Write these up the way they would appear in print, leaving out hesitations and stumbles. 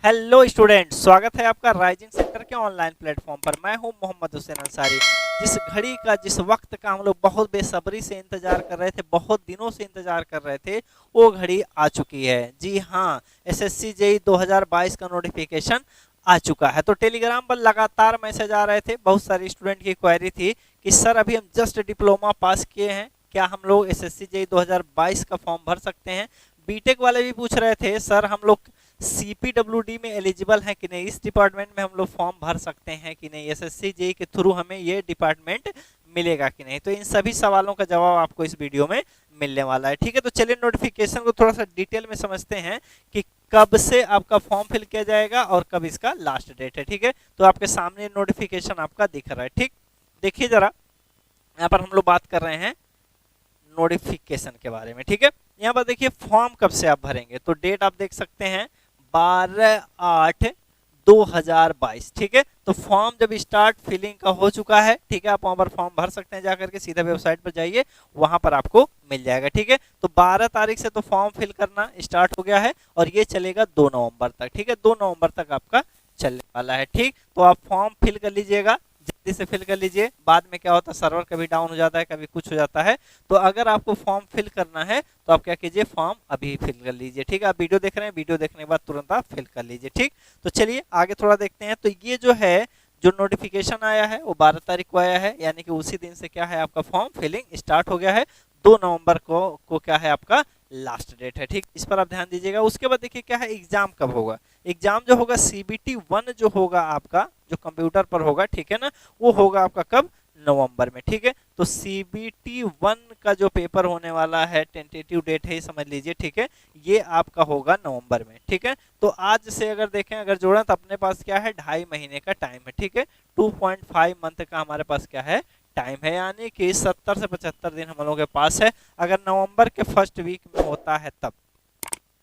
Hello student, स्वागत है आपका राइजिंग सेंटर के ऑनलाइन प्लेटफॉर्म पर। मैं हूं मोहम्मद हुसैन अंसारी। जिस घड़ी का, जिस वक्त का हम लोग बहुत बेसब्री से इंतजार कर रहे थे, बहुत दिनों से इंतजार कर रहे थे, वो घड़ी आ चुकी है। जी हाँ, एसएससी जेईई 2022 का नोटिफिकेशन आ चुका है। तो टेलीग्राम पर लगातार मैसेज आ रहे थे, बहुत सारे स्टूडेंट की क्वेरी थी कि सर अभी हम जस्ट डिप्लोमा पास किए हैं, क्या हम लोग एसएससी जेईई 2022 का फॉर्म भर सकते हैं। बीटेक वाले भी पूछ रहे थे सर हम लोग सीपीडब्ल्यूडी में एलिजिबल है कि नहीं, इस डिपार्टमेंट में हम लोग फॉर्म भर सकते हैं कि नहीं, एसएससी जेईई के थ्रू हमें ये डिपार्टमेंट मिलेगा कि नहीं। तो इन सभी सवालों का जवाब आपको इस वीडियो में मिलने वाला है। ठीक है, तो चलिए नोटिफिकेशन को थोड़ा सा डिटेल में समझते हैं कि कब से आपका फॉर्म फिल किया जाएगा और कब इसका लास्ट डेट है। ठीक है, तो आपके सामने नोटिफिकेशन आपका दिख रहा है। ठीक, देखिए जरा, यहाँ पर हम लोग बात कर रहे हैं नोटिफिकेशन के बारे में। ठीक है, यहाँ पर देखिए फॉर्म कब से आप भरेंगे, तो डेट आप देख सकते हैं 12/8/2022। ठीक है, तो फॉर्म जब स्टार्ट फिलिंग का हो चुका है, ठीक है, आप वहां पर फॉर्म भर सकते हैं, जाकर के सीधा वेबसाइट पर जाइए, वहां पर आपको मिल जाएगा। ठीक है, तो 12 तारीख से तो फॉर्म फिल करना स्टार्ट हो गया है और ये चलेगा 2 नवंबर तक। ठीक है, 2 नवंबर तक आपका चलने वाला है। ठीक, तो आप फॉर्म फिल कर लीजिएगा, जल्दी से फिल कर लीजिए। बाद में क्या होता है, सर्वर कभी डाउन हो जाता है, कभी कुछ हो जाता है। तो अगर आपको फॉर्म फिल करना है तो आप क्या कीजिए, फॉर्म अभी फिल कर लीजिए। ठीक है, आप वीडियो देख रहे हैं, वीडियो देखने के बाद तुरंत आप फिल कर लीजिए। ठीक, तो चलिए आगे थोड़ा देखते हैं। तो ये जो है, जो नोटिफिकेशन आया है वो 12 तारीख को आया है, यानी कि उसी दिन से क्या है, आपका फॉर्म फिलिंग स्टार्ट हो गया है। 2 नवंबर को क्या है, आपका लास्ट डेट है। ठीक, इस पर आप ध्यान दीजिएगा। उसके बाद देखिए क्या है, एग्जाम कब होगा। एग्जाम जो होगा सीबीटी 1 जो होगा आपका, जो कंप्यूटर पर होगा, ठीक है ना, वो होगा आपका कब, नवंबर में। ठीक है, तो सीबीटी 1 का जो पेपर होने वाला है, टेंटेटिव डेट है, समझ लीजिए। ठीक है, ये आपका होगा नवंबर में। ठीक है, तो आज से अगर देखें, अगर जोड़ें तो अपने पास क्या है, 2.5 महीने का टाइम है। ठीक है, 2.5 मंथ का हमारे पास क्या है, टाइम है, यानी कि 70 से 75 दिन हम लोगों के पास है, अगर नवंबर के फर्स्ट वीक में होता है तब।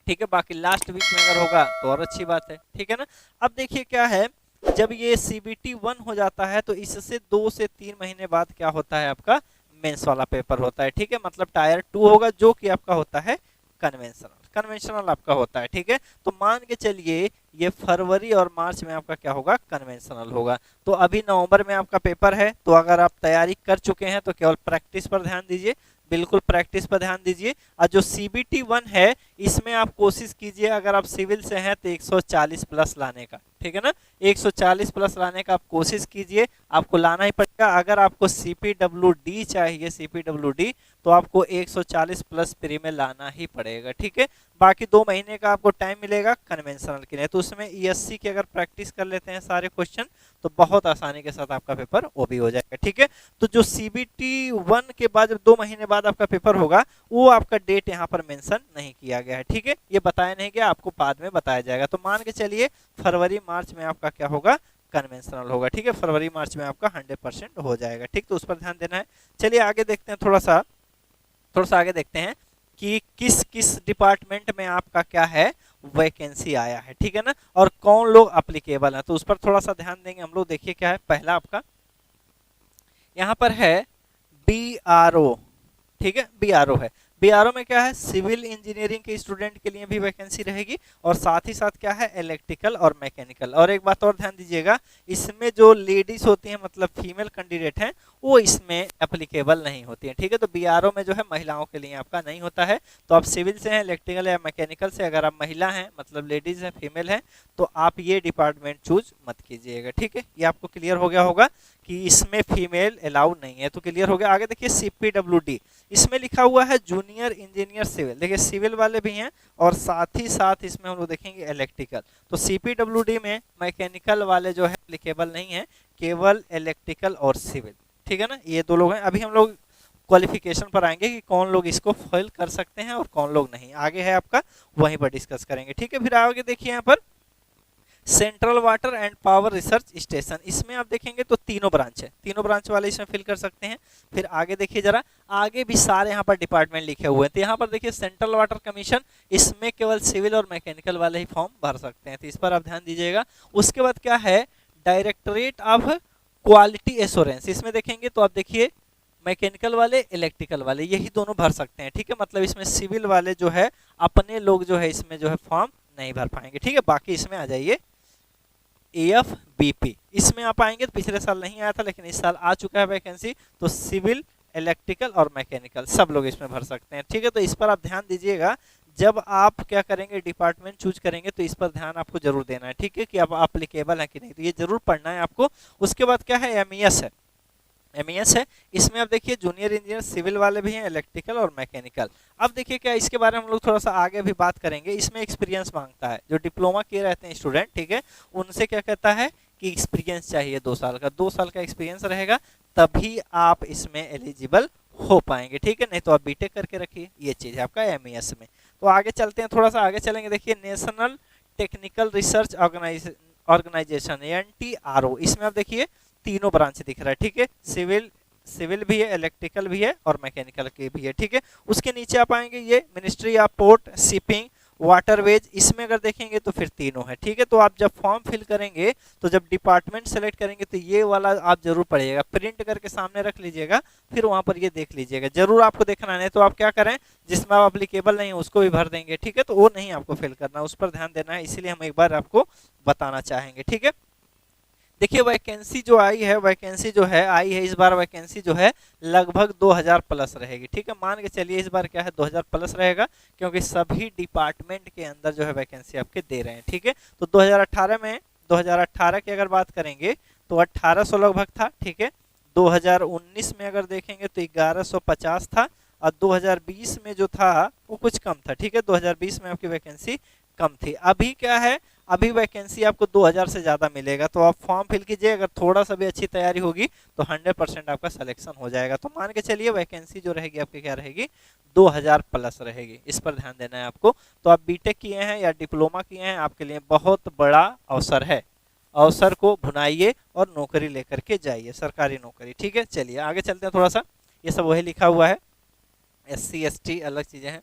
ठीक है, बाकी लास्ट वीक में अगर होगा तो और अच्छी बात है। ठीक है ना, अब देखिए क्या है, जब ये सीबीटी 1 हो जाता है तो इससे 2 से 3 महीने बाद क्या होता है, आपका मेंस वाला पेपर होता है। ठीक है, मतलब टायर 2 होगा, जो कि आपका होता है कन्वेंशनल। कन्वेंशनल आपका होता है। ठीक है, तो मान के चलिए ये फरवरी और मार्च में आपका क्या होगा, कन्वेंशनल होगा। तो अभी नवंबर में आपका पेपर है, तो अगर आप तैयारी कर चुके हैं तो केवल प्रैक्टिस पर ध्यान दीजिए, बिल्कुल प्रैक्टिस पर ध्यान दीजिए। और जो सीबीटी 1 है, इसमें आप कोशिश कीजिए, अगर आप सिविल से हैं तो 140 प्लस लाने का। ठीक है ना, 140 प्लस लाने का आप कोशिश कीजिए, आपको लाना ही पड़ेगा। अगर आपको सीपीडब्ल्यूडी चाहिए, सीपीडब्ल्यूडी, तो आपको 140 प्लस प्री में लाना ही पड़ेगा। ठीक है, बाकी 2 महीने का आपको टाइम मिलेगा कन्वेंशनल के लिए, तो उसमें ईएससी की अगर प्रैक्टिस कर लेते हैं सारे क्वेश्चन, तो बहुत आसानी के साथ आपका पेपर वो भी हो जाएगा। ठीक है, तो जो सीबीटी 1 के बाद, जब 2 महीने बाद आपका पेपर होगा, वो आपका डेट यहाँ पर मेंशन नहीं किया गया है। ठीक है, ये बताया नहीं गया, आपको बाद में बताया जाएगा। तो मान के चलिए फरवरी मार्च में आपका क्या होगा, कन्वेंशनल होगा। ठीक है, फरवरी मार्च में आपका 100% हो जाएगा। ठीक, तो उस पर ध्यान देना है। चलिए आगे देखते हैं, थोड़ा सा आगे देखते हैं कि किस किस डिपार्टमेंट में आपका क्या है, वैकेंसी आया है। ठीक है ना, और कौन लोग अप्लीकेबल है, तो उस पर थोड़ा सा ध्यान देंगे हम लोग। देखिए क्या है, पहला आपका यहाँ पर है बीआरओ। ठीक है, बीआरओ है। बीआरओ में क्या है, सिविल इंजीनियरिंग के स्टूडेंट के लिए भी वैकेंसी रहेगी, और साथ ही साथ क्या है, इलेक्ट्रिकल और मैकेनिकल। और एक बात और ध्यान दीजिएगा, इसमें जो लेडीज होती हैं, मतलब फीमेल कैंडिडेट हैं, वो इसमें एप्लीकेबल नहीं होती है। ठीक है, तो बीआरओ में जो है महिलाओं के लिए आपका नहीं होता है। तो आप सिविल से हैं, इलेक्ट्रिकल या मैकेनिकल से, अगर आप महिला हैं, मतलब लेडीज हैं, फीमेल हैं, तो आप ये डिपार्टमेंट चूज मत कीजिएगा। ठीक है, ये आपको क्लियर हो गया होगा कि इसमें फीमेल अलाउड नहीं है, तो क्लियर हो गया। आगे देखिए सीपीडब्ल्यूडी, इसमें लिखा हुआ है जूनियर इंजीनियर सिविल। देखिए सिविल वाले भी हैं, और साथ ही साथ इसमें हम लोग देखेंगे इलेक्ट्रिकल। तो सीपीडब्ल्यूडी में मैकेनिकल वाले जो है एप्लीकेबल नहीं है, केवल इलेक्ट्रिकल और सिविल। ठीक है ना, ये 2 लोग हैं। अभी हम लोग क्वालिफिकेशन पर आएंगे कि कौन लोग इसको फिल कर सकते हैं और कौन लोग नहीं, आगे है आपका, वहीं पर डिस्कस करेंगे। ठीक है, फिर आगे देखिए यहाँ पर central water and power Research station, इसमें आप देखेंगे तो तीनों ब्रांच है, तीनों ब्रांच वाले इसमें फिल कर सकते हैं। फिर आगे देखिए जरा, आगे भी सारे यहाँ पर डिपार्टमेंट लिखे हुए हैं। तो यहाँ पर देखिए सेंट्रल वाटर कमीशन, इसमें केवल सिविल और मैकेनिकल वाले ही फॉर्म भर सकते हैं, तो इस पर आप ध्यान दीजिएगा। उसके बाद क्या है, डायरेक्टरेट ऑफ क्वालिटी एश्योरेंस, इसमें देखेंगे तो आप देखिए मैकेनिकल वाले, इलेक्ट्रिकल वाले, यही दोनों भर सकते हैं। ठीक है, मतलब इसमें सिविल वाले जो है अपने लोग जो है इसमें जो है फॉर्म नहीं भर पाएंगे, ठीक है। बाकी इसमें आ जाइए AFBP, इसमें आप आएंगे तो पिछले साल नहीं आया था लेकिन इस साल आ चुका है वैकेंसी, तो सिविल, इलेक्ट्रिकल और मैकेनिकल सब लोग इसमें भर सकते हैं, ठीक है। तो इस पर आप ध्यान दीजिएगा, जब आप क्या करेंगे डिपार्टमेंट चूज करेंगे तो इस पर ध्यान आपको जरूर देना है, ठीक है, कि आप एप्लीकेबल है कि नहीं, तो ये जरूर पढ़ना है आपको। उसके बाद क्या है, MES है। MES है, इसमें आप देखिए जूनियर इंजीनियर सिविल वाले भी हैं, इलेक्ट्रिकल और मैकेनिकल। अब देखिए क्या इसके बारे में हम लोग थोड़ा सा आगे भी बात करेंगे। इसमें एक्सपीरियंस मांगता है, जो डिप्लोमा किए रहते हैं स्टूडेंट, ठीक है, उनसे क्या कहता है कि एक्सपीरियंस चाहिए 2 साल का, 2 साल का एक्सपीरियंस रहेगा तभी आप इसमें एलिजिबल हो पाएंगे, ठीक है, नहीं तो आप बीटेक करके रखिए। ये चीज है आपका MES में। तो आगे चलते हैं, थोड़ा सा आगे चलेंगे। देखिए National Technical Research Organisation NTRO, इसमें आप देखिए तीनों ब्रांच दिख रहा है, ठीक है, सिविल भी है, इलेक्ट्रिकल भी है और मैकेनिकल के भी है, ठीक है। उसके नीचे आप आएंगे ये ministry of port, shipping, waterways, इसमें अगर देखेंगे तो फिर तीनों है, ठीक है। तो आप जब फॉर्म फिल करेंगे तो जब डिपार्टमेंट सेलेक्ट करेंगे तो ये वाला आप जरूर पढ़िएगा, प्रिंट करके सामने रख लीजिएगा, फिर वहां पर ये देख लीजिएगा, जरूर आपको देखना है। तो आप क्या करें, जिसमें आप अप्लीकेबल नहीं उसको भी भर देंगे, ठीक है, तो वो नहीं आपको फिल करना, उस पर ध्यान देना है, इसीलिए हम एक बार आपको बताना चाहेंगे, ठीक है। देखिए वैकेंसी जो आई है, वैकेंसी जो है आई है इस बार, वैकेंसी जो है लगभग 2000 प्लस रहेगी, ठीक है। मान के चलिए इस बार क्या है 2000 प्लस रहेगा, क्योंकि सभी डिपार्टमेंट के अंदर जो है वैकेंसी आपके दे रहे हैं, ठीक है। तो 2018 की अगर बात करेंगे तो 1800 लगभग था, ठीक है। 2019 में अगर देखेंगे तो 1150 था, और 2020 में जो था वो कुछ कम था, ठीक है, 2020 में आपकी वैकेंसी कम थी। अभी क्या है, अभी वैकेंसी आपको 2000 से ज्यादा मिलेगा, तो आप फॉर्म फिल कीजिए, अगर थोड़ा सा भी अच्छी तैयारी होगी तो 100% आपका सिलेक्शन हो जाएगा। तो मान के चलिए वैकेंसी जो रहेगी आपकी क्या रहेगी, 2000 प्लस रहेगी, इस पर ध्यान देना है आपको। तो आप बीटेक किए हैं या डिप्लोमा किए हैं, आपके लिए बहुत बड़ा अवसर है, अवसर को भुनाइए और नौकरी लेकर के जाइए, सरकारी नौकरी, ठीक है। चलिए आगे चलते हैं थोड़ा सा, ये सब वही लिखा हुआ है, SC ST अलग चीजें हैं।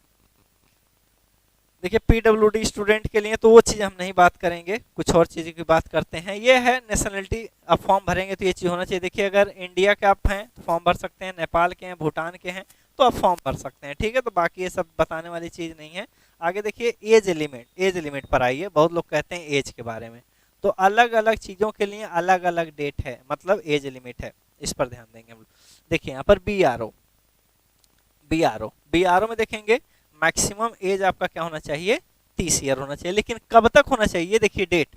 देखिए PWD स्टूडेंट के लिए तो वो चीज़ हम नहीं बात करेंगे, कुछ और चीज़ों की बात करते हैं। ये है नेशनलिटी, आप फॉर्म भरेंगे तो ये चीज़ होना चाहिए। देखिए अगर इंडिया के आप हैं तो फॉर्म भर सकते हैं, नेपाल के हैं, भूटान के हैं तो आप फॉर्म भर सकते हैं, ठीक है। तो बाकी ये सब बताने वाली चीज़ नहीं है। आगे देखिए एज लिमिट पर आइए, बहुत लोग कहते हैं एज के बारे में, तो अलग अलग चीज़ों के लिए अलग अलग डेट है, मतलब एज लिमिट है, इस पर ध्यान देंगे हम लोग। देखिए यहाँ पर BRO में देखेंगे मैक्सिमम एज आपका क्या होना चाहिए, 30 ईयर होना चाहिए, लेकिन कब तक होना चाहिए, देखिए डेट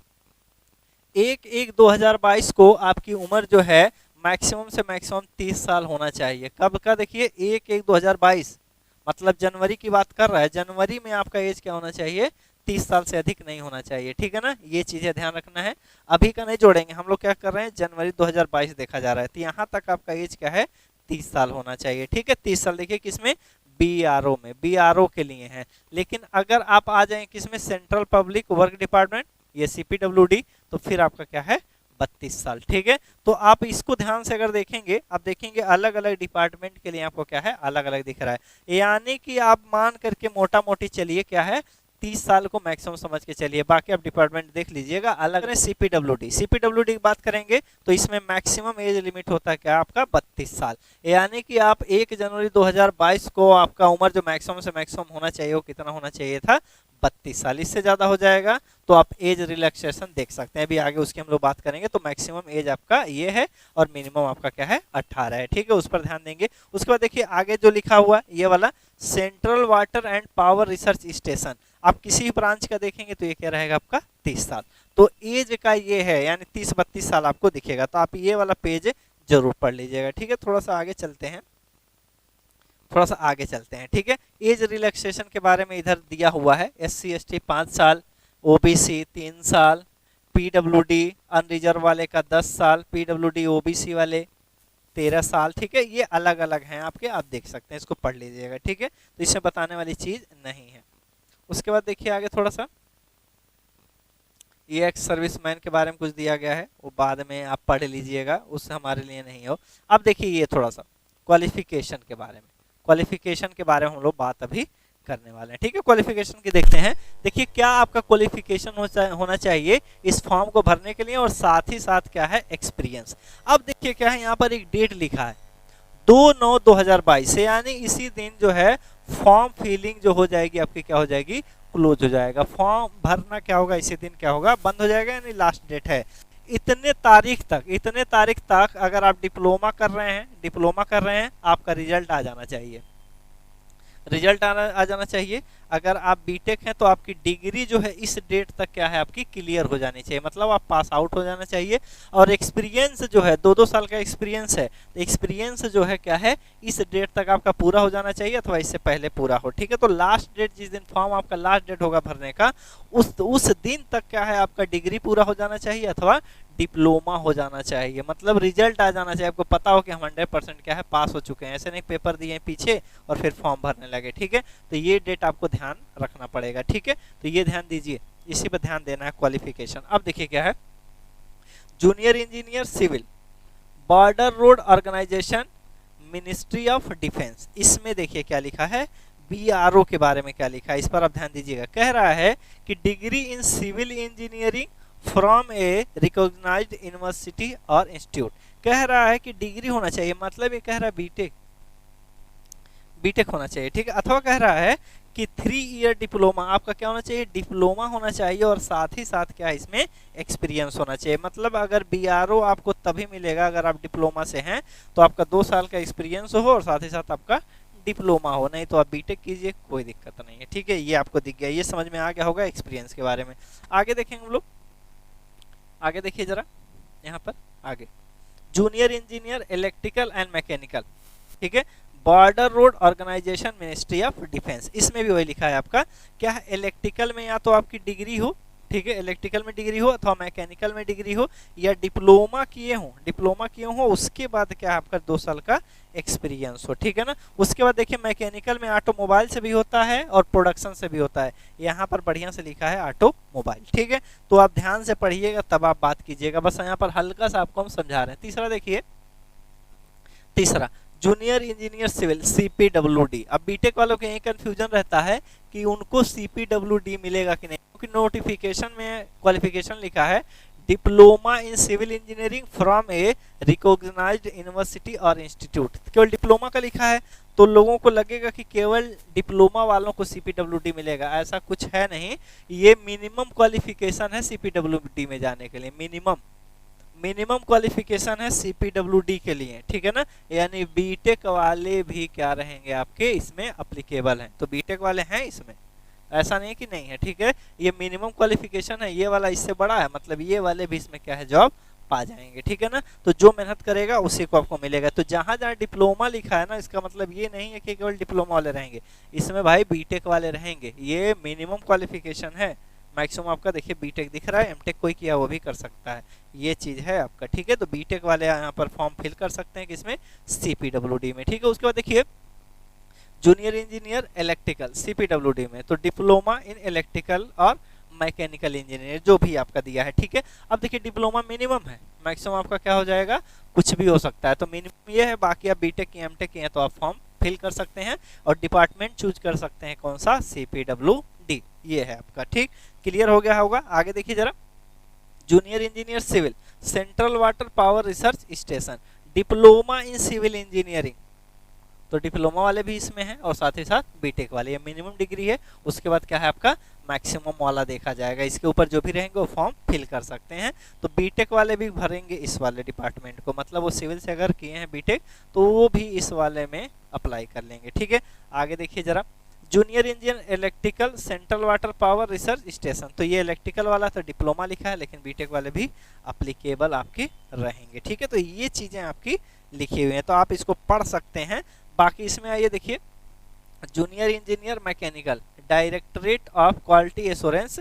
1/1/2022 को आपकी उम्र जो है मैक्सिमम से मैक्सिमम 30 साल होना चाहिए। कब का, देखिए 1/1/2022, मतलब जनवरी की बात कर रहा है, जनवरी में आपका एज क्या होना चाहिए, 30 साल से अधिक नहीं होना चाहिए, ठीक है ना। ये चीजें ध्यान रखना है, अभी का नहीं जोड़ेंगे, हम लोग क्या कर रहे हैं जनवरी 2022 देखा जा रहा है, तो यहाँ तक आपका एज क्या है, 30 साल होना चाहिए, ठीक है। 30 साल देखिए किसमें, BRO में, BRO के लिए है। लेकिन अगर आप आ जाएं किसमें, सेंट्रल पब्लिक वर्क डिपार्टमेंट, ये CPWD, तो फिर आपका क्या है 32 साल, ठीक है। तो आप इसको ध्यान से अगर देखेंगे, आप देखेंगे अलग अलग डिपार्टमेंट के लिए आपको क्या है अलग अलग दिख रहा है, यानी कि आप मान करके मोटा मोटी चलिए क्या है 30 साल को मैक्सिमम समझ के चलिए, बाकी आप डिपार्टमेंट देख लीजिएगा अलग। CPWD की बात करेंगे तो इसमें मैक्सिमम एज लिमिट होता है क्या आपका 32 साल, यानी कि आप 1 जनवरी 2022 को आपका उम्र जो मैक्सिमम से मैक्सिमम होना चाहिए वो कितना होना चाहिए था, 32 साल। इससे ज्यादा हो जाएगा तो आप एज रिलैक्सेशन देख सकते हैं, अभी आगे उसकी हम लोग बात करेंगे। तो मैक्सिमम एज आपका ये है और मिनिमम आपका क्या है 18 है, ठीक है, उस पर ध्यान देंगे। उसके बाद देखिए आगे जो लिखा हुआ है ये वाला central water and power Research station, आप किसी ब्रांच का देखेंगे तो ये क्या रहेगा आपका 30 साल। तो एज का ये है, यानी 30-32 साल आपको दिखेगा, तो आप ये वाला पेज जरूर पढ़ लीजिएगा, ठीक है। थोड़ा सा आगे चलते हैं, ठीक है। एज रिलैक्सेशन के बारे में इधर दिया हुआ है, SC ST 5 साल, OBC 3 साल, PWD अनरिजर्व वाले का 10 साल, PWD OBC वाले 13 साल, ठीक है। ये अलग अलग हैं आपके, आप देख सकते हैं, इसको पढ़ लीजिएगा, ठीक है। तो इसमें बताने वाली चीज नहीं है। उसके बाद देखिए आगे थोड़ा सा, ये एक्स सर्विसमैन के बारे में कुछ दिया गया है, वो बाद में आप पढ़ लीजिएगा, उससे हमारे लिए नहीं हो। अब देखिए ये थोड़ा सा क्वालिफिकेशन के बारे में हम लोग बात अभी करने वाले हैं, ठीक है। क्वालिफिकेशन की देखते हैं। देखिए क्या आपका क्वालिफिकेशन होना चाहिए इस फॉर्म को भरने के लिए, और साथ ही साथ क्या है एक्सपीरियंस। अब देखिए क्या है, यहाँ पर एक डेट लिखा है 2/9/2022 से, यानी इसी दिन जो है फॉर्म फिलिंग जो हो जाएगी आपकी क्या हो जाएगी क्लोज हो जाएगा। फॉर्म भरना क्या होगा, इसी दिन क्या होगा, बंद हो जाएगा, यानी लास्ट डेट है। इतने तारीख तक अगर आप डिप्लोमा कर रहे हैं आपका रिजल्ट आ जाना चाहिए, आ जाना चाहिए। अगर आप बीटेक हैं तो आपकी डिग्री जो है इस डेट तक क्या है आपकी क्लियर हो जानी चाहिए, मतलब आप पास आउट हो जाना चाहिए। और एक्सपीरियंस जो है 2-2 साल का एक्सपीरियंस है, तो एक्सपीरियंस जो है क्या है इस डेट तक आपका पूरा हो जाना चाहिए अथवा इससे पहले पूरा हो, ठीक है। तो लास्ट डेट, जिस दिन फॉर्म आपका लास्ट डेट होगा भरने का, उस दिन तक क्या है आपका डिग्री पूरा हो जाना चाहिए अथवा डिप्लोमा हो जाना चाहिए, मतलब रिजल्ट आ जाना चाहिए। आपको पता हो कि हम 100% क्या है पास हो चुके हैं, ऐसे नहीं पेपर दिए पीछे और फिर फॉर्म भरने लगे, ठीक है। तो ये डेट आपको ध्यान रखना पड़ेगा, ठीक है। तो ये ध्यान दीजिए, इसी पर ध्यान देना है, क्वालिफिकेशन। अब देखिए क्या है, junior engineer civil, Border Road Organisation, Ministry of Defence. इसमें देखिए क्या लिखा है, बीआरओ के बारे में क्या लिखा है, इस पर आप ध्यान दीजिएगा। कह रहा है कि degree in civil engineering from a recognised university और इंस्टीट्यूट। कह रहा है कि डिग्री होना चाहिए, मतलब ये कह रहा है बीटेक होना चाहिए, ठीक है। अथवा कह रहा है कि 3 ईयर डिप्लोमा, आपका क्या होना चाहिए, डिप्लोमा होना चाहिए, और साथ ही साथ क्या है इसमें एक्सपीरियंस होना चाहिए। मतलब अगर बीआरओ आपको तभी मिलेगा अगर आप डिप्लोमा से हैं, तो आपका 2 साल का एक्सपीरियंस हो और साथ ही साथ आपका डिप्लोमा हो, नहीं तो आप बीटेक कीजिए, कोई दिक्कत नहीं है, ठीक है। ये आपको दिख गया, ये समझ में आ गया होगा एक्सपीरियंस के बारे में। आगे देखेंगे हम लोग, आगे देखिए जरा यहाँ पर आगे, junior engineer electrical and mechanical, ठीक है, Border Road Organisation, Ministry of Defence. इसमें भी वही लिखा है आपका क्या है, इलेक्ट्रिकल में या तो आपकी डिग्री हो, ठीक है, इलेक्ट्रिकल में डिग्री हो अथवा मैकेनिकल में डिग्री हो, या डिप्लोमा किए हो, उसके बाद क्या है आपका 2 साल का एक्सपीरियंस हो, ठीक है ना। उसके बाद देखिए मैकेनिकल में ऑटोमोबाइल से भी होता है और प्रोडक्शन से भी होता है, यहाँ पर बढ़िया से लिखा है ऑटोमोबाइल, ठीक है। तो आप ध्यान से पढ़िएगा तब आप बात कीजिएगा, बस यहाँ पर हल्का सा आपको हम समझा रहे हैं। तीसरा देखिए, तीसरा जूनियर इंजीनियर सिविल, सीपीडब्ल्यूडी। अब बीटेक वालों के यही कंफ्यूजन रहता है कि उनको सीपीडब्ल्यूडी मिलेगा कि नहीं, क्योंकि नोटिफिकेशन में क्वालिफिकेशन लिखा है diploma in civil engineering from a recognised university और इंस्टीट्यूट, केवल डिप्लोमा का लिखा है। तो लोगों को लगेगा कि केवल डिप्लोमा वालों को सीपीडब्ल्यूडी मिलेगा, ऐसा कुछ है नहीं। ये मिनिमम क्वालिफिकेशन है सीपीडब्ल्यूडी में जाने के लिए, मिनिमम क्वालिफिकेशन है सीपीडब्ल्यूडी के लिए, ठीक है ना। यानी बीटेक वाले भी क्या रहेंगे आपके इसमें अप्लीकेबल हैं, तो बीटेक वाले हैं इसमें, ऐसा नहीं कि नहीं है, ठीक है। ये मिनिमम क्वालिफिकेशन है, ये वाला इससे बड़ा है, मतलब ये वाले भी इसमें क्या है जॉब पा जाएंगे, ठीक है ना। तो जो मेहनत करेगा उसी को आपको मिलेगा। तो जहां जहां डिप्लोमा लिखा है ना, इसका मतलब ये नहीं है कि केवल डिप्लोमा वाले रहेंगे, इसमें भाई बीटेक वाले रहेंगे, ये मिनिमम क्वालिफिकेशन है। मैक्सिमम आपका देखिए बीटेक दिख रहा है, एमटेक कोई किया वो भी कर सकता है, ये चीज है आपका, ठीक है। तो बीटेक वाले यहाँ पर फॉर्म फिल कर सकते हैं किसमें, सीपीडब्ल्यूडी में, ठीक है। उसके बाद देखिए जूनियर इंजीनियर इलेक्ट्रिकल, सीपीडब्ल्यूडी में, तो डिप्लोमा इन इलेक्ट्रिकल और मैकेनिकल इंजीनियर जो भी आपका दिया है, ठीक है। अब देखिए डिप्लोमा मिनिमम है, मैक्सिमम आपका क्या हो जाएगा, कुछ भी हो सकता है, तो मिनिमम ये है। बाकी आप बीटेक की एमटेक की हैं तो आप फॉर्म फिल कर सकते हैं और डिपार्टमेंट चूज कर सकते हैं कौन सा, सीपीडब्ल्यूडी, ये है आपका, ठीक। क्लियर हो गया होगा। आगे देखिए जरा, junior engineer civil, Central Water Power Research Station, diploma in civil engineering, तो डिप्लोमा वाले भी इसमें हैं और साथ ही साथ बीटेक वाले, ये मिनिमम डिग्री है। उसके बाद क्या है आपका मैक्सिमम वाला देखा जाएगा, इसके ऊपर जो भी रहेंगे वो फॉर्म फिल कर सकते हैं। तो बीटेक वाले भी भरेंगे इस वाले डिपार्टमेंट को, मतलब वो सिविल से अगर किए हैं बीटेक तो वो भी इस वाले में अप्लाई कर लेंगे, ठीक है। आगे देखिए जरा, junior engineer electrical central Water Power Research station, तो ये इलेक्ट्रिकल वाला तो डिप्लोमा लिखा है, लेकिन बीटेक वाले भी अप्लीकेबल आपके रहेंगे, ठीक है। तो ये चीजें आपकी लिखी हुई हैं, तो आप इसको पढ़ सकते हैं। बाकी इसमें आइए देखिए, junior engineer mechanical, directorate of quality assurance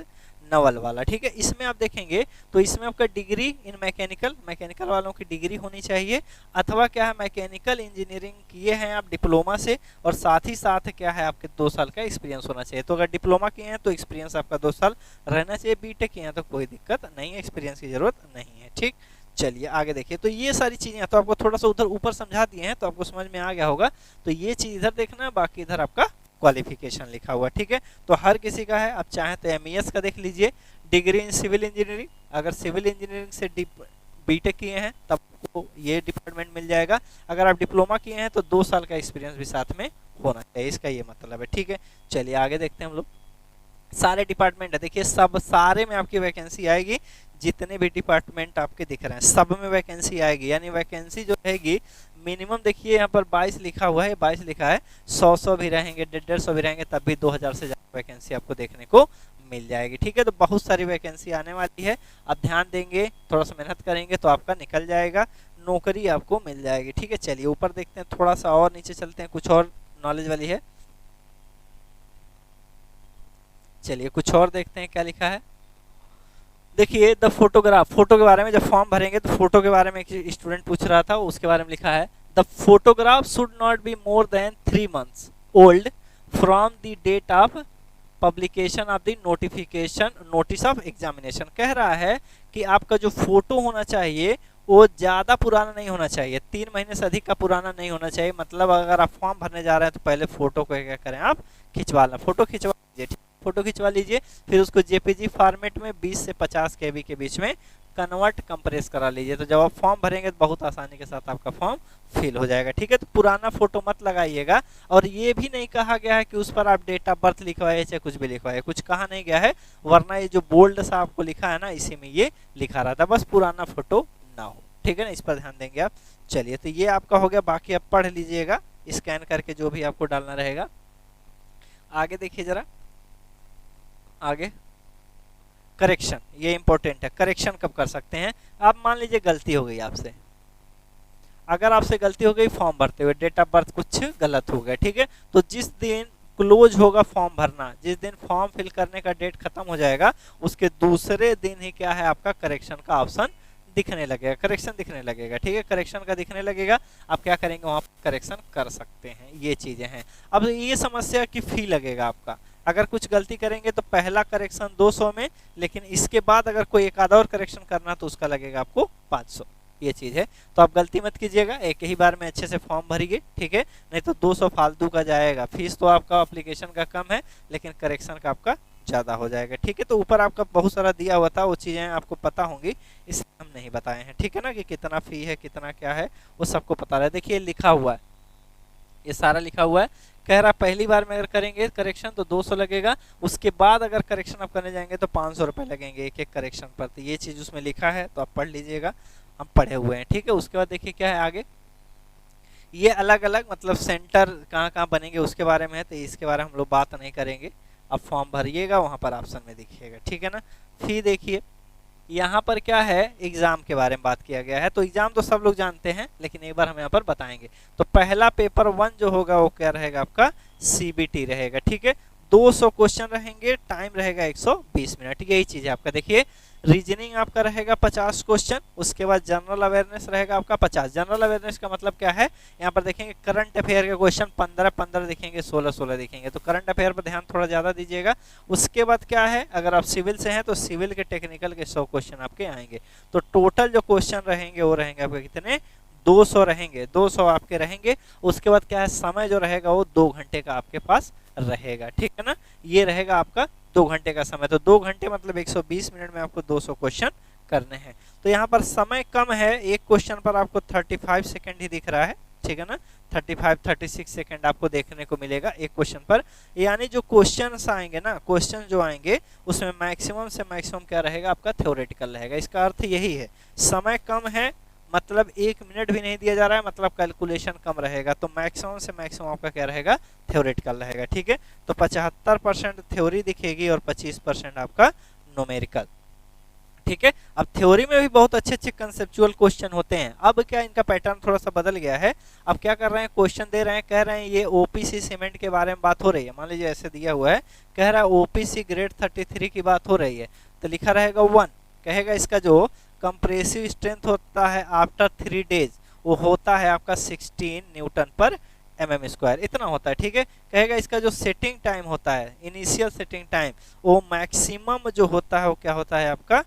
Naval वाला, ठीक है। इसमें आप देखेंगे तो इसमें आपका डिग्री इन मैकेनिकल वालों की डिग्री होनी चाहिए, अथवा क्या है मैकेनिकल इंजीनियरिंग किए हैं आप डिप्लोमा से, और साथ ही साथ क्या है आपके 2 साल का एक्सपीरियंस होना चाहिए। तो अगर डिप्लोमा किए हैं तो एक्सपीरियंस आपका 2 साल रहना चाहिए, बीटेक किए हैं तो कोई दिक्कत नहीं है, एक्सपीरियंस की जरूरत नहीं है, ठीक। चलिए आगे देखिए, तो ये सारी चीजें तो आपको थोड़ा सा उधर ऊपर समझा दिए हैं, तो आपको समझ में आ गया होगा। तो ये चीज इधर देखना है, बाकी इधर आपका क्वालिफिकेशन लिखा हुआ, ठीक है। तो हर किसी का है, आप चाहें तो एमईएस का देख लीजिए, डिग्री इन सिविल इंजीनियरिंग, अगर सिविल इंजीनियरिंग से बीटेक किए हैं तब को ये डिपार्टमेंट मिल जाएगा। अगर आप डिप्लोमा किए हैं तो 2 साल का एक्सपीरियंस भी साथ में होना चाहिए, इसका ये मतलब है, ठीक है। चलिए आगे देखते हैं हम लोग। सारे डिपार्टमेंट है, देखिए सब सारे में आपकी वैकेंसी आएगी, जितने भी डिपार्टमेंट आपके दिख रहे हैं सब में वैकेंसी आएगी। यानी वैकेंसी जो रहेगी मिनिमम, देखिए यहाँ पर 22 लिखा हुआ है, 22 लिखा है, 100 भी रहेंगे, 150 भी रहेंगे, तब भी 2000 से ज़्यादा वैकेंसी आपको देखने को मिल जाएगी। ठीक है, तो बहुत सारी वैकेंसी आने वाली है, आप ध्यान देंगे, थोड़ा सा मेहनत करेंगे तो आपका निकल जाएगा, नौकरी आपको मिल जाएगी। ठीक है, चलिए ऊपर देखते हैं, थोड़ा सा और नीचे चलते हैं, कुछ और नॉलेज वाली है। चलिए कुछ और देखते हैं क्या लिखा है। देखिए द फोटोग्राफ, फोटो के बारे में जब फॉर्म भरेंगे तो फोटो के बारे में एक स्टूडेंट पूछ रहा था, उसके बारे में लिखा है the photograph should not be more than 3 months old from the date of publication of the notification notice of examination. कह रहा है कि आपका जो फोटो होना चाहिए वो ज़्यादा पुराना नहीं होना चाहिए, 3 महीने से अधिक का पुराना नहीं होना चाहिए। मतलब अगर आप फॉर्म भरने जा रहे हैं तो पहले फोटो को क्या करें, आप खिंचवा लें, फोटो खिंचवा लीजिए, फोटो खिंचवा लीजिए, फिर उसको जेपीजी फॉर्मेट में 20 से 50 केबी के बीच में कन्वर्ट कंप्रेस करा लीजिए। तो जब आप फॉर्म भरेंगे तो बहुत आसानी के साथ आपका फॉर्म फिल हो जाएगा। ठीक है, तो पुराना फोटो मत लगाइएगा। और ये भी नहीं कहा गया है कि उस पर आप डेट ऑफ बर्थ लिखवाए चाहे कुछ भी लिखवाए, कुछ कहा नहीं गया है, वरना ये जो बोल्ड सा आपको लिखा है ना, इसी में ये लिखा रहा था, बस पुराना फोटो ना हो। ठीक है ना, इस पर ध्यान देंगे आप। चलिए तो ये आपका हो गया, बाकी आप पढ़ लीजिएगा स्कैन करके जो भी आपको डालना रहेगा। आगे देखिए जरा, आगे करेक्शन, ये इंपॉर्टेंट है। करेक्शन कब कर सकते हैं, आप मान लीजिए गलती हो गई आपसे, अगर आपसे गलती हो गई फॉर्म भरते हुए, डेट ऑफ बर्थ कुछ गलत हो गया, ठीक है, तो जिस दिन क्लोज होगा फॉर्म भरना, जिस दिन फॉर्म फिल करने का डेट खत्म हो जाएगा, उसके दूसरे दिन ही क्या है आपका करेक्शन का ऑप्शन दिखने लगेगा, करेक्शन दिखने लगेगा। ठीक है, करेक्शन का दिखने लगेगा, आप क्या करेंगे वहां पर करेक्शन कर सकते हैं, ये चीजें हैं। अब ये समस्या की फी लगेगा आपका, अगर कुछ गलती करेंगे तो पहला करेक्शन 200 में, लेकिन इसके बाद अगर कोई एक आधा और करेक्शन करना तो उसका लगेगा आपको 500, ये चीज है। तो आप गलती मत कीजिएगा, एक ही बार में अच्छे से फॉर्म भरिए, ठीक है, नहीं तो 200 फालतू का जाएगा। फीस तो आपका एप्लीकेशन का कम है, लेकिन करेक्शन का आपका ज़्यादा हो जाएगा। ठीक है, तो ऊपर आपका बहुत सारा दिया हुआ था, वो चीज़ें आपको पता होंगी, इसलिए हम नहीं बताए हैं। ठीक है ना, कि कितना फी है, कितना क्या है, वो सबको पता रहे। देखिए लिखा हुआ है, ये सारा लिखा हुआ है। कह रहा पहली बार में अगर करेंगे करेक्शन तो 200 लगेगा, उसके बाद अगर करेक्शन आप करने जाएंगे तो 500 रुपये लगेंगे एक एक करेक्शन पर। तो ये चीज़ उसमें लिखा है, तो आप पढ़ लीजिएगा, हम पढ़े हुए हैं। ठीक है, उसके बाद देखिए क्या है आगे, ये अलग अलग मतलब सेंटर कहाँ कहाँ बनेंगे उसके बारे में है, तो इसके बारे में हम लोग बात नहीं करेंगे। अब फॉर्म भरिएगा, वहाँ पर ऑप्शन में दिखिएगा। ठीक है ना, फी देखिए यहाँ पर क्या है, एग्जाम के बारे में बात किया गया है। तो एग्जाम तो सब लोग जानते हैं, लेकिन एक बार हम यहाँ पर बताएंगे। तो पहला पेपर 1 जो होगा वो क्या रहेगा आपका, सीबीटी रहेगा। ठीक है, 200 क्वेश्चन रहेंगे, टाइम रहेगा 120 मिनट, यही चीज है आपका। देखिए रीजनिंग आपका रहेगा 50 क्वेश्चन, उसके बाद जनरल अवेयरनेस रहेगा आपका 50। जनरल अवेयरनेस का मतलब क्या है, यहाँ पर देखेंगे करंट अफेयर के क्वेश्चन 15-15 दिखेंगे, 16-16 दिखेंगे, तो करंट अफेयर पर ध्यान थोड़ा ज़्यादा दीजिएगा। उसके बाद क्या है, अगर आप सिविल से हैं तो सिविल के टेक्निकल के 100 क्वेश्चन आपके आएंगे। तो टोटल जो क्वेश्चन रहेंगे वो रहेंगे आपके कितने, 200 रहेंगे, 200 आपके रहेंगे। उसके बाद क्या है, समय जो रहेगा वो 2 घंटे का आपके पास रहेगा। ठीक है ना, ये रहेगा आपका 2 घंटे का समय। तो 2 घंटे मतलब 120 मिनट में आपको 200 क्वेश्चन करने हैं। तो यहाँ पर समय कम है, एक क्वेश्चन पर आपको 35 सेकंड ही दिख रहा है। ठीक है ना, 35-36 सेकंड आपको देखने को मिलेगा एक क्वेश्चन पर। यानी जो क्वेश्चन आएंगे ना, क्वेश्चन जो आएंगे उसमें मैक्सिमम से मैक्सिमम क्या रहेगा आपका, थ्योरेटिकल रहेगा। इसका अर्थ यही है, समय कम है मतलब 1 मिनट भी नहीं दिया जा रहा है, मतलब कैलकुलेशन कम रहेगा, तो मैक्सिमम से मैक्सिमम आपका क्या रहेगा, थ्योरेटिकल रहेगा। ठीक है, तो 75% थ्योरी दिखेगी और 25% आपका न्यूमेरिकल। ठीक है, अब थ्योरी में भी बहुत अच्छे अच्छे कंसेप्चुअल क्वेश्चन होते हैं। अब क्या इनका पैटर्न थोड़ा सा बदल गया है, अब क्या कर रहे हैं, क्वेश्चन दे रहे हैं, कह रहे हैं ये ओपीसी सीमेंट के बारे में बात हो रही है, मान लीजिए ऐसे दिया हुआ है, कह रहा है ओपीसी ग्रेड 33 की बात हो रही है, तो लिखा रहेगा 1, कहेगा इसका जो कंप्रेसिव स्ट्रेंथ होता है आफ्टर 3 डेज वो होता है आपका 16 न्यूटन पर mm², इतना होता है। ठीक है, कहेगा इसका जो सेटिंग टाइम होता है, इनिशियल सेटिंग टाइम, वो मैक्सिमम जो होता है वो क्या होता है आपका,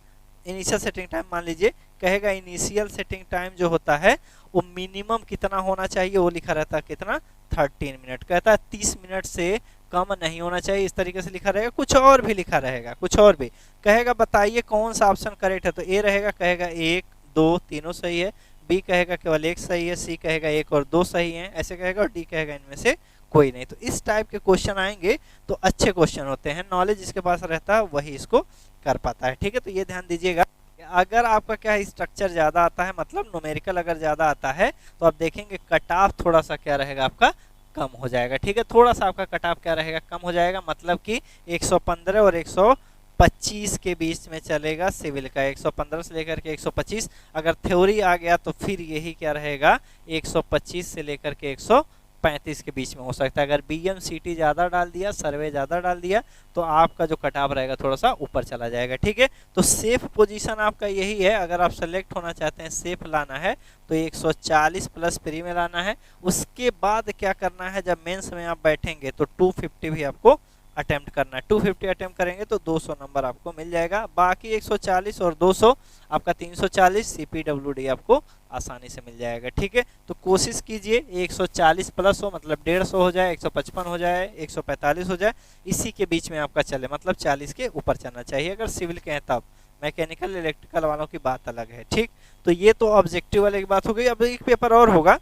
इनिशियल सेटिंग टाइम मान लीजिए, कहेगा इनिशियल सेटिंग टाइम जो होता है वो मिनिमम कितना होना चाहिए, वो लिखा रहता है कितना, 13 मिनट। कहता है 30 मिनट से कम नहीं होना चाहिए, इस तरीके से लिखा रहेगा। कुछ और भी लिखा रहेगा, कुछ और भी कहेगा, बताइए कौन सा ऑप्शन करेक्ट है, तो ए रहेगा, कहेगा 1, 2 तीनों सही है, बी कहेगा केवल 1 सही है, सी कहेगा 1 और 2 सही है, ऐसे कहेगा, और डी कहेगा इनमें से कोई नहीं। तो इस टाइप के क्वेश्चन आएंगे तो अच्छे क्वेश्चन होते हैं, नॉलेज जिसके पास रहता है वही इसको कर पाता है, ठीक है। तो ये ध्यान दीजिएगा, अगर आपका क्या है स्ट्रक्चर ज़्यादा आता है, मतलब न्यूमेरिकल अगर ज़्यादा आता है तो आप देखेंगे कट ऑफ थोड़ा सा क्या रहेगा आपका कम हो जाएगा, ठीक है। थोड़ा सा आपका कट ऑफ क्या रहेगा कम हो जाएगा, मतलब कि 115 और 125 के बीच में चलेगा सिविल का, 115 से लेकर के 125। अगर थ्योरी आ गया तो फिर यही क्या रहेगा 125 से लेकर के 135 के बीच में हो सकता है। अगर BMCT ज़्यादा डाल दिया, सर्वे ज़्यादा डाल दिया, तो आपका जो कट ऑफ रहेगा थोड़ा सा ऊपर चला जाएगा, ठीक है। तो सेफ पोजीशन आपका यही है, अगर आप सेलेक्ट होना चाहते हैं, सेफ लाना है तो 140 प्लस प्री में लाना है। उसके बाद क्या करना है, जब मेंस में आप बैठेंगे तो 250 भी आपको अटेम्प्ट करना है। 250 अटेम्प्ट करेंगे तो 200 नंबर आपको मिल जाएगा। बाकी 140 और 200 आपका 340 CPWD आपको आसानी से मिल जाएगा, ठीक है। तो कोशिश कीजिए 140 प्लस हो, मतलब 150 हो जाए, 155 हो जाए, 145 हो जाए, इसी के बीच में आपका चले, मतलब 40 के ऊपर चलना चाहिए अगर सिविल के हैं तब। मैकेनिकल इलेक्ट्रिकल वालों की बात अलग है, ठीक। तो ये तो ऑब्जेक्टिव वाले की बात हो गई। अब एक पेपर और होगा,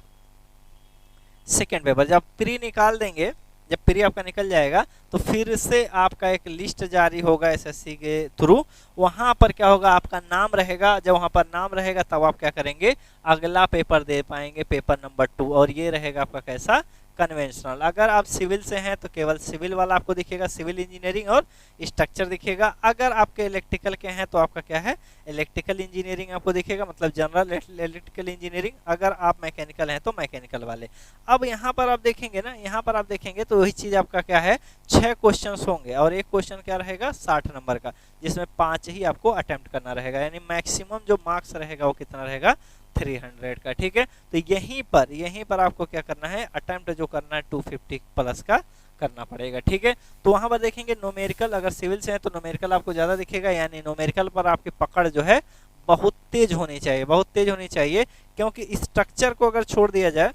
सेकेंड पेपर। जब प्री निकाल देंगे, जब प्री आपका निकल जाएगा तो फिर से आपका एक लिस्ट जारी होगा SSC के थ्रू। वहां पर क्या होगा, आपका नाम रहेगा। जब वहां पर नाम रहेगा तब आप क्या करेंगे, अगला पेपर दे पाएंगे, पेपर नंबर 2। और ये रहेगा आपका कैसा, कन्वेंशनल। अगर आप सिविल से हैं तो केवल सिविल वाला आपको दिखेगा, सिविल इंजीनियरिंग और स्ट्रक्चर दिखेगा। अगर आपके इलेक्ट्रिकल के हैं तो आपका क्या है, इलेक्ट्रिकल इंजीनियरिंग आपको दिखेगा, मतलब जनरल इलेक्ट्रिकल इंजीनियरिंग। अगर आप मैकेनिकल हैं तो मैकेनिकल वाले। अब यहाँ पर आप देखेंगे ना, यहाँ पर आप देखेंगे तो वही चीज़ आपका क्या है, 6 क्वेश्चन होंगे और एक क्वेश्चन क्या रहेगा 60 नंबर का, जिसमें 5 ही आपको अटेम्प्ट करना रहेगा। यानी मैक्सिमम जो मार्क्स रहेगा वो कितना रहेगा, 300 का, ठीक है। तो यहीं पर आपको क्या करना है, अटेम्प्ट जो करना है 250 प्लस का करना पड़ेगा, ठीक है। तो वहां पर देखेंगे न्यूमेरिकल, अगर सिविल से है तो न्यूमेरिकल आपको ज्यादा दिखेगा, यानी न्यूमेरिकल पर आपकी पकड़ जो है बहुत तेज होनी चाहिए, बहुत तेज होनी चाहिए। क्योंकि स्ट्रक्चर को अगर छोड़ दिया जाए,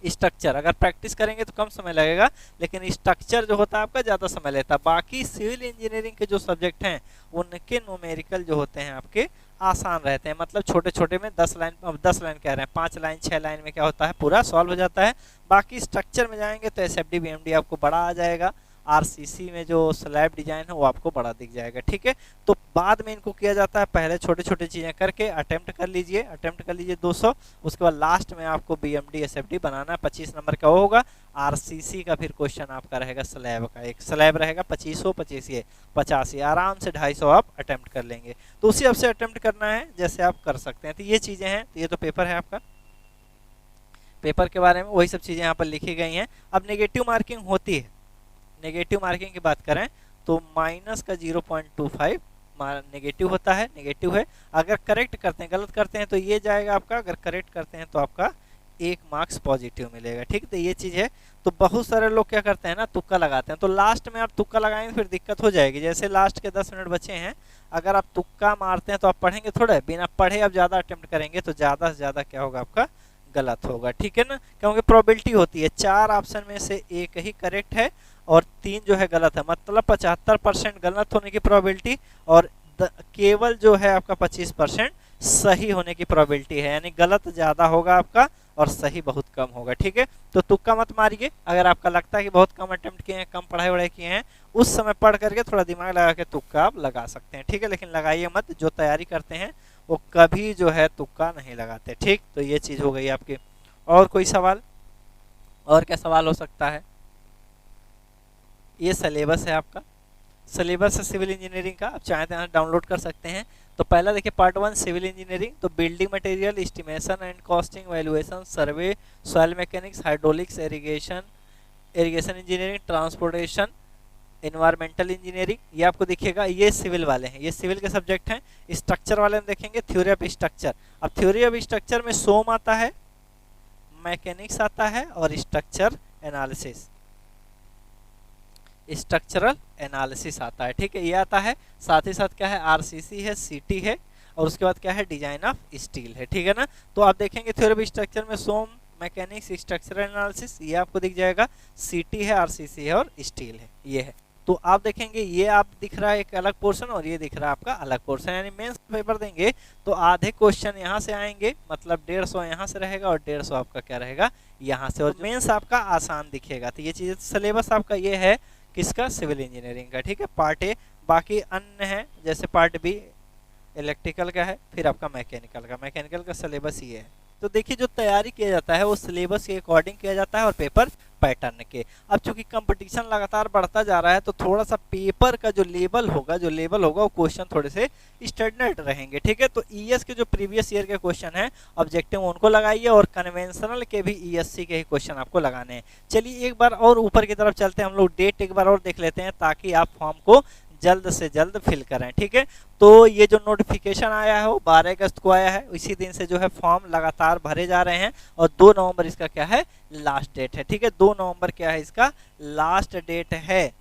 स्ट्रक्चर अगर प्रैक्टिस करेंगे तो कम समय लगेगा, लेकिन स्ट्रक्चर जो होता है आपका ज़्यादा समय लेता है। बाकी सिविल इंजीनियरिंग के जो सब्जेक्ट हैं उनके न्यूमेरिकल जो होते हैं आपके आसान रहते हैं, मतलब छोटे छोटे में 10 लाइन, 10 लाइन कह रहे हैं, 5 लाइन 6 लाइन में क्या होता है पूरा सॉल्व हो जाता है। बाकी स्ट्रक्चर में जाएंगे तो SFD BMD आपको बड़ा आ जाएगा, RCC में जो स्लैब डिजाइन है वो आपको बड़ा दिख जाएगा, ठीक है। तो बाद में इनको किया जाता है, पहले छोटे छोटे चीज़ें करके अटेम्प्ट कर लीजिए 200। उसके बाद लास्ट में आपको BMD SFD बनाना है, 25 नंबर का वो होगा। RCC का फिर क्वेश्चन आपका रहेगा स्लैब का, एक स्लैब रहेगा 25 आराम से 250 आप अटेम्प्ट कर लेंगे। तो उसी आपसे अटेम्प्ट करना है जैसे आप कर सकते हैं। तो ये चीज़ें हैं, तो ये तो पेपर है आपका, पेपर के बारे में वही सब चीज़ें यहाँ पर लिखी गई हैं। अब नेगेटिव मार्किंग होती है, नेगेटिव मार्किंग की बात करें तो माइनस का 0.25 नेगेटिव होता है, नेगेटिव है। अगर करेक्ट करते हैं, गलत करते हैं तो ये जाएगा आपका, अगर करेक्ट करते हैं तो आपका 1 मार्क्स पॉजिटिव मिलेगा, ठीक। तो ये चीज़ है। तो बहुत सारे लोग क्या करते हैं ना, तुक्का लगाते हैं। तो लास्ट में आप तुक्का लगाएंगे फिर दिक्कत हो जाएगी। जैसे लास्ट के 10 मिनट बचे हैं, अगर आप तुक्का मारते हैं तो आप पढ़ेंगे थोड़ा, बिना पढ़े आप ज़्यादा अटेम्प्ट करेंगे तो ज़्यादा से ज़्यादा क्या होगा आपका गलत होगा, ठीक है ना। क्योंकि प्रोबेबिलिटी होती है 4 ऑप्शन में से एक ही करेक्ट है और 3 जो है गलत है, मतलब 75% गलत होने की प्रोबेबिलिटी और केवल जो है आपका 25% सही होने की प्रोबेबिलिटी है। यानी गलत ज़्यादा होगा आपका और सही बहुत कम होगा, ठीक है। तो तुक्का मत मारिए। अगर आपका लगता है कि बहुत कम अटेम्प्ट किए हैं, कम पढ़ाई वढ़ाई किए हैं, उस समय पढ़ करके थोड़ा दिमाग लगा के तुक्का आप लगा सकते हैं, ठीक है। लेकिन लगाइए मत, जो तैयारी करते हैं वो कभी जो है तुक्का नहीं लगाते, ठीक। तो ये चीज़ हो गई आपकी। और कोई सवाल, और क्या सवाल हो सकता है। ये सिलेबस है आपका, सिलेबस है सिविल इंजीनियरिंग का, आप चाहें तो यहाँ डाउनलोड कर सकते हैं। तो पहला देखिए पार्ट 1 सिविल इंजीनियरिंग, तो building material, estimation and costing, valuation, survey, soil mechanics, hydraulics, irrigation engineering, transportation, environmental engineering, ये आपको दिखेगा। ये सिविल वाले हैं, ये सिविल के सब्जेक्ट हैं। स्ट्रक्चर वाले में देखेंगे थ्योरी ऑफ स्ट्रक्चर। अब थ्योरी ऑफ स्ट्रक्चर में सोम आता है, मैकेनिक्स आता है और स्ट्रक्चर एनालिसिस, स्ट्रक्चरल एनालिसिस आता है, ठीक है, ये आता है। साथ ही साथ क्या है, RCC है, CT है और उसके बाद क्या है, डिजाइन ऑफ स्टील है, ठीक है ना। तो आप देखेंगे थ्योरी ऑफ स्ट्रक्चर में सोम, मैकेनिक्स, स्ट्रक्चरल एनालिसिस, ये आपको दिख जाएगा। CT है, RCC है और स्टील है, ये है। तो आप देखेंगे ये आप दिख रहा है एक अलग पोर्शन और ये दिख रहा है आपका अलग पोर्शन, यानी मेंस पेपर देंगे तो आधे क्वेश्चन यहाँ से आएंगे, मतलब 150 यहाँ से रहेगा और 150 आपका क्या रहेगा यहाँ से, और मेंस आपका आसान दिखेगा। तो ये चीज़ सिलेबस आपका ये है किसका, सिविल इंजीनियरिंग का, ठीक है, पार्ट ए। बाकी अन्य है जैसे पार्ट बी इलेक्ट्रिकल का है, फिर आपका मैकेनिकल का सिलेबस ये है। तो देखिए जो तैयारी किया जाता है वो सिलेबस के अकॉर्डिंग किया जाता है और पेपर पैटर्न के। अब चूंकि कंपटीशन लगातार बढ़ता जा रहा है तो थोड़ा सा पेपर का जो लेवल होगा वो क्वेश्चन थोड़े से स्टैंडर्ड रहेंगे, ठीक है। तो ईएस के जो प्रीवियस ईयर के क्वेश्चन हैं ऑब्जेक्टिव उनको लगाइए और कन्वेंशनल के भी ईएससी के ही क्वेश्चन आपको लगाने हैं। चलिए एक बार और ऊपर की तरफ चलते हैं, हम लोग डेट एक बार और देख लेते हैं ताकि आप फॉर्म को जल्द से जल्द फिल करें, ठीक है। तो ये जो नोटिफिकेशन आया है वो 12 अगस्त को आया है, इसी दिन से जो है फॉर्म लगातार भरे जा रहे हैं और 2 नवंबर इसका क्या है लास्ट डेट है, ठीक है। 2 नवंबर क्या है इसका लास्ट डेट है।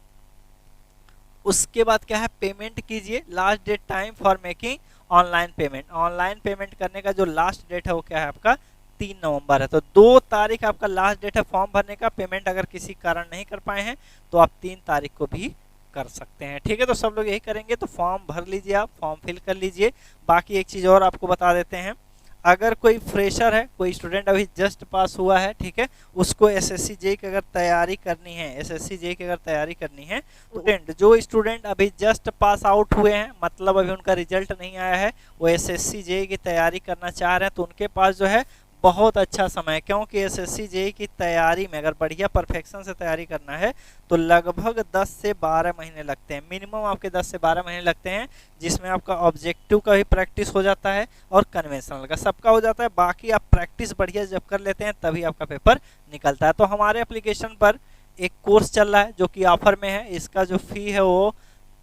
उसके बाद क्या है पेमेंट कीजिए, last date time for making online payment. Online payment करने का जो लास्ट डेट है वो क्या है आपका 3 नवंबर है। तो 2 तारीख आपका लास्ट डेट है फॉर्म भरने का। पेमेंट अगर किसी कारण नहीं कर पाए हैं तो आप 3 तारीख को भी कर सकते हैं, ठीक है। तो सब लोग यही करेंगे, तो फॉर्म भर लीजिए, आप फॉर्म फिल कर लीजिए। बाकी एक चीज़ और आपको बता देते हैं, अगर कोई फ्रेशर है, कोई स्टूडेंट अभी जस्ट पास हुआ है, ठीक है, उसको एसएससी जेईई की अगर तैयारी करनी है, एसएससी जेईई की अगर तैयारी करनी है, जो स्टूडेंट अभी जस्ट पास आउट हुए हैं, मतलब अभी उनका रिजल्ट नहीं आया है, वो एसएससी जेईई की तैयारी करना चाह रहे हैं, तो उनके पास जो है बहुत अच्छा समय है, क्योंकि एसएससी जेईई की तैयारी में अगर बढ़िया परफेक्शन से तैयारी करना है तो लगभग 10 से 12 महीने लगते हैं, मिनिमम आपके 10 से 12 महीने लगते हैं, जिसमें आपका ऑब्जेक्टिव का भी प्रैक्टिस हो जाता है और कन्वेंशनल का सबका हो जाता है। बाकी आप प्रैक्टिस बढ़िया जब कर लेते हैं तभी आपका पेपर निकलता है। तो हमारे एप्लीकेशन पर एक कोर्स चल रहा है जो कि ऑफर में है, इसका जो फी है वो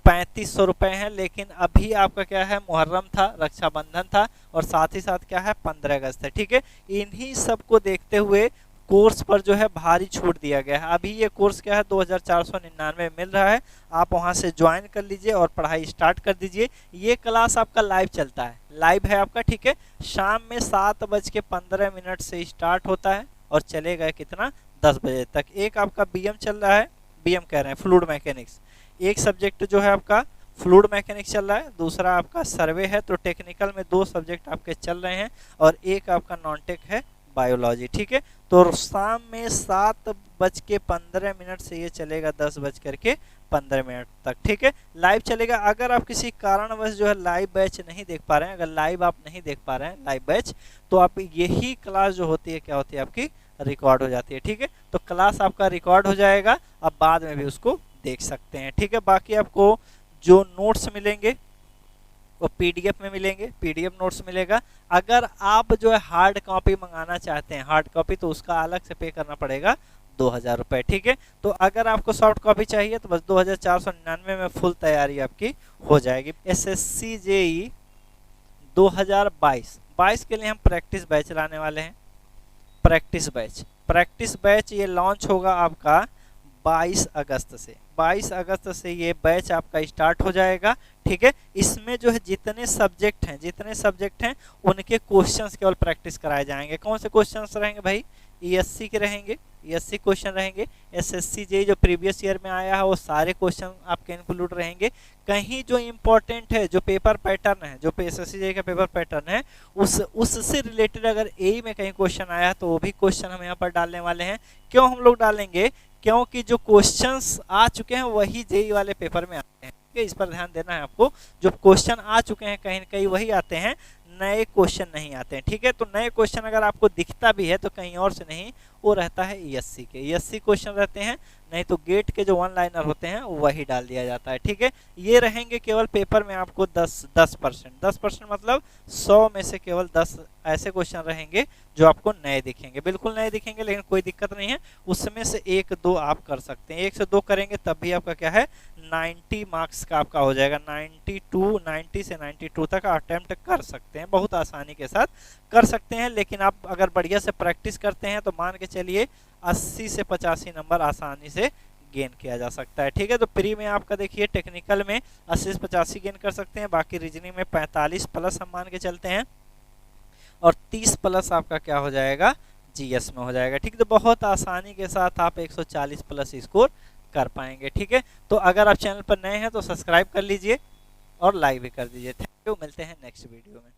3500 रुपये है, लेकिन अभी आपका क्या है मुहर्रम था, रक्षाबंधन था और साथ ही साथ क्या है 15 अगस्त है, ठीक है। इन्हीं सब को देखते हुए कोर्स पर जो है भारी छूट दिया गया है। अभी ये कोर्स क्या है 2499 मिल रहा है, आप वहां से ज्वाइन कर लीजिए और पढ़ाई स्टार्ट कर दीजिए। ये क्लास आपका लाइव चलता है, लाइव है आपका, ठीक है। शाम में 7:15 से स्टार्ट होता है और चलेगा कितना 10 बजे तक। एक आपका बीएम चल रहा है, बीएम कह रहे हैं फ्लूइड मैकेनिक्स, एक सब्जेक्ट जो है आपका फ्लूइड मैकेनिक्स चल रहा है, दूसरा आपका सर्वे है। तो टेक्निकल में 2 सब्जेक्ट आपके चल रहे हैं और एक आपका नॉन टेक है बायोलॉजी, ठीक है। तो शाम में 7:15 से ये चलेगा 10:15 तक, ठीक है, लाइव चलेगा। अगर आप किसी कारणवश जो है लाइव बैच नहीं देख पा रहे हैं, अगर लाइव आप नहीं देख पा रहे हैं लाइव बैच, तो आप यही क्लास जो होती है क्या होती है आपकी रिकॉर्ड हो जाती है, ठीक है। तो क्लास आपका रिकॉर्ड हो जाएगा, अब बाद में भी उसको देख सकते हैं, ठीक है। बाकी आपको जो नोट्स मिलेंगे वो पीडीएफ में मिलेंगे, पीडीएफ नोट्स मिलेगा। अगर आप जो है हार्ड कॉपी मंगाना चाहते हैं, हार्ड कॉपी, तो उसका अलग से पे करना पड़ेगा 2000 रुपये, ठीक है। तो अगर आपको सॉफ्ट कॉपी चाहिए तो बस 2499 में फुल तैयारी आपकी हो जाएगी। एसएससी जेईई 2022 के लिए हम प्रैक्टिस बैच लाने वाले हैं। प्रैक्टिस बैच ये लॉन्च होगा आपका 22 अगस्त से ये बैच आपका स्टार्ट हो जाएगा, ठीक है। इसमें जो है जितने सब्जेक्ट हैं उनके क्वेश्चंस केवल प्रैक्टिस कराए जाएंगे। कौन से क्वेश्चंस रहेंगे भाई, ईएससी के रहेंगे, ईएससी क्वेश्चन रहेंगे। एसएससी जेईई जो प्रीवियस ईयर में आया है वो सारे क्वेश्चन आपके इंक्लूड रहेंगे। कहीं जो इम्पोर्टेंट है, जो पेपर पैटर्न है, जो एसएससी जेईई का पेपर पैटर्न है, उससे रिलेटेड अगर एई में कहीं क्वेश्चन आया तो वो भी क्वेश्चन हम यहाँ पर डालने वाले हैं। क्यों हम लोग डालेंगे, क्योंकि जो क्वेश्चंस आ चुके हैं वही जेईई वाले पेपर में आते हैं, ठीक है। इस पर ध्यान देना है आपको, जो क्वेश्चन आ चुके हैं कहीं न कहीं वही आते हैं, नए क्वेश्चन नहीं आते हैं, ठीक है। तो नए क्वेश्चन अगर आपको दिखता भी है तो कहीं और से नहीं, वो रहता है ईएससी के, ईएससी क्वेश्चन रहते हैं, नहीं तो गेट के जो 1 लाइनर होते हैं वही डाल दिया जाता है, ठीक है। ये रहेंगे केवल पेपर में आपको 10% मतलब 100 में से केवल 10 ऐसे क्वेश्चन रहेंगे जो आपको नए दिखेंगे, बिल्कुल नए दिखेंगे, लेकिन कोई दिक्कत नहीं है, उसमें से 1-2 आप कर सकते हैं। 1 से 2 करेंगे तब भी आपका क्या है 90 मार्क्स का आपका हो जाएगा। 90 से 92 तक अटेम्प्ट कर सकते हैं, बहुत आसानी के साथ कर सकते हैं। लेकिन आप अगर बढ़िया से प्रैक्टिस करते हैं तो मान के चलिए 80 से 85 नंबर आसानी से गेन किया जा सकता है, ठीक है। तो प्री में आपका देखिए टेक्निकल में 80 से 85 गेन कर सकते हैं, बाकी रीजनिंग में 45 प्लस हम मान के चलते हैं और 30 प्लस आपका क्या हो जाएगा जीएस में हो जाएगा, ठीक है। तो बहुत आसानी के साथ आप 140 प्लस स्कोर कर पाएंगे। ठीक है, तो अगर आप चैनल पर नए हैं तो सब्सक्राइब कर लीजिए और लाइक भी कर दीजिए। थैंक यू, मिलते हैं नेक्स्ट वीडियो में।